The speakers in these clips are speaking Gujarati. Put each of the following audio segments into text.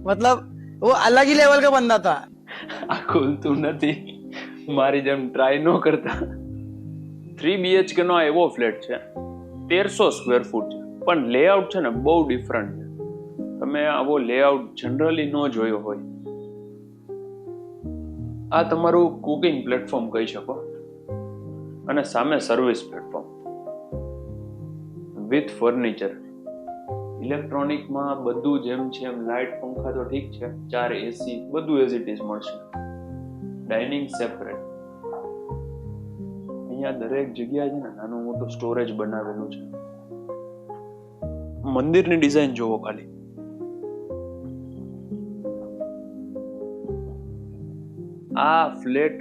मतलब वो अलग ही लेवल का बंदा था। આ ખુલતું નથી, મારી જેમ ટ્રાય ન કરતા. 3 BHK નો આ એવો ફ્લેટ છે, 1300 સ્ક્વેર ફૂટ છે, પણ લેઆઉટ છે ને બહુ ડિફરન્ટ છે. તમે આવો લેઆઉટ જનરલી ન જોયો હોય. આ તમારું કુકિંગ પ્લેટફોર્મ કહી શકો, અને સામે સર્વિસ પ્લેટફોર્મ વિથ ફર્નિચર. ઇલેક્ટ્રોનિકમાં બધું જેમ છે એમ, લાઇટ પંખા તો ઠીક છે, 4 AC બધું એઝ ઇટ ઇઝ મળશે. Dining separate. અહીંયા દરેક જગ્યાએ છે ને નાનું મોટું સ્ટોરેજ બનાવેલું છે. મંદિરની ડિઝાઇન જોવો ખાલી. આ ફ્લેટ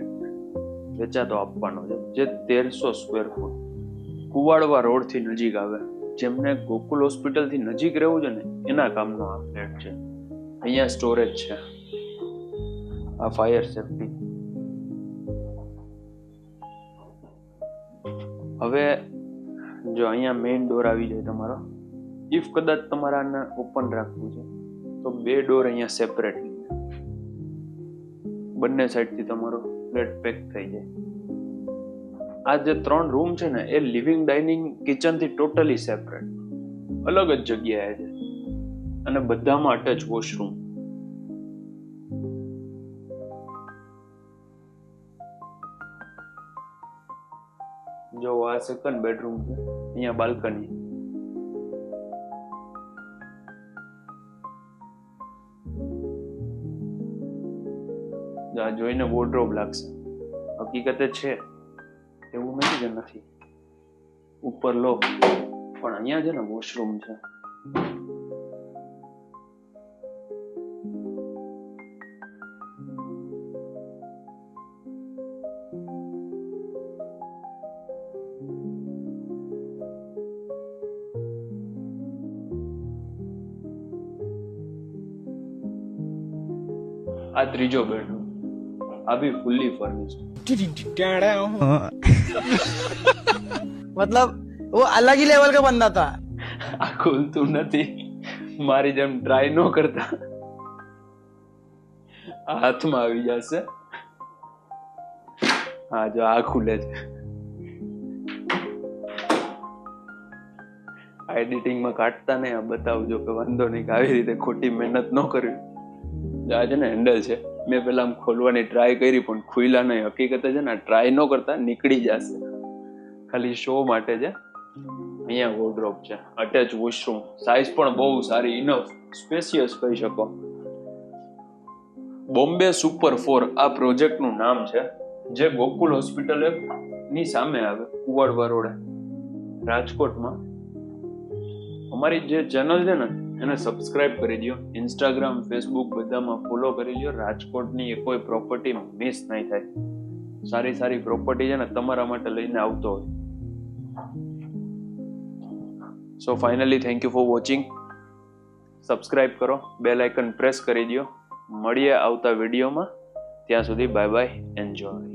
વેચાતો આપવાનો છે, જે 1300 સ્ક્વેર ફૂટ કુવાડવા રોડ થી નજીક આવે. જેમને ગોકુલ હોસ્પિટલ થી નજીક રહેવું છે ને, એના કામનો આ ફ્લેટ છે. અહીંયા સ્ટોરેજ છે, આ ફાયર સેફટી. હવે જો અહીંયા મેઇન ડોર આવી જાય તમારો. ઇફ કદાચ તમારે આને ઓપન રાખવું છે તો 2 ડોર અહીંયા સેપરેટ, બંને સાઈડથી તમારો ફ્લેટ પેક થઈ જાય. આ જે 3 રૂમ છે ને, એ લિવિંગ ડાઇનિંગ કિચન થી ટોટલી સેપરેટ, અલગ જ જગ્યાએ છે, અને બધામાં અટેચ વોશરૂમ. જો આ સેકન્ડ બેડરૂમ છે, અહીંયા બાલ્કની. આ જોઈને વોર્ડરોબ લાગશે, હકીકતે છે એવું નથી કે નથી. ઉપર લો, પણ અહીંયા છે ને વોશરૂમ છે. આ ત્રીજો બેડરૂમ, આ બી ફુલ્લી ફર્નિશ્ડ. मतलब वो अलग ही लेवल का बंदा था। આ ખુલતું નથી, મારી જેમ ટ્રાય ન કરતા. આ હાથમાં આવી જશે. હા, જો આ ખુલે છે. આ એડિટિંગમાં કાઢતા નહીં, આ બતાવજો કે વાંધો નહીં, કે આવી રીતે ખોટી મહેનત ન કરવી. આ છે ને હેન્ડલ છે, મેં પેલા આમ ખોલવાની ટ્રાય કરી પણ ખુલ્લા નહીં. હકીકતે છે ને ટ્રાય ન કરતા નીકળી જશે, ખાલી શો માટે છે. અહીંયા વોર્ડરોબ છે, અટેચ વોશરૂમ, સાઇઝ પણ બહુ સારી, ઇનફ સ્પેશિયસ કહી શકો. બોમ્બે સુપર 4 આ પ્રોજેક્ટનું નામ છે, જે ગોકુલ હોસ્પિટલ ની સામે આવે, કુવાડવા રોડે, રાજકોટમાં. અમારી જે ચેનલ છે ને એને સબસ્ક્રાઇબ કરી દો. ઇન્સ્ટાગ્રામ, ફેસબુક બધામાં ફોલો કરી લો. રાજકોટની એ કોઈ પ્રોપર્ટી મિસ નહીં થાય. સારી સારી પ્રોપર્ટી છે ને તમારા માટે લઈને આવતો હોય. So finally thank you for watching. Subscribe કરો, બેલ આઇકન પ્રેસ કરી દો. મળીએ આવતા વિડીયોમાં. ત્યાં સુધી બાય બાય, એન્જોય.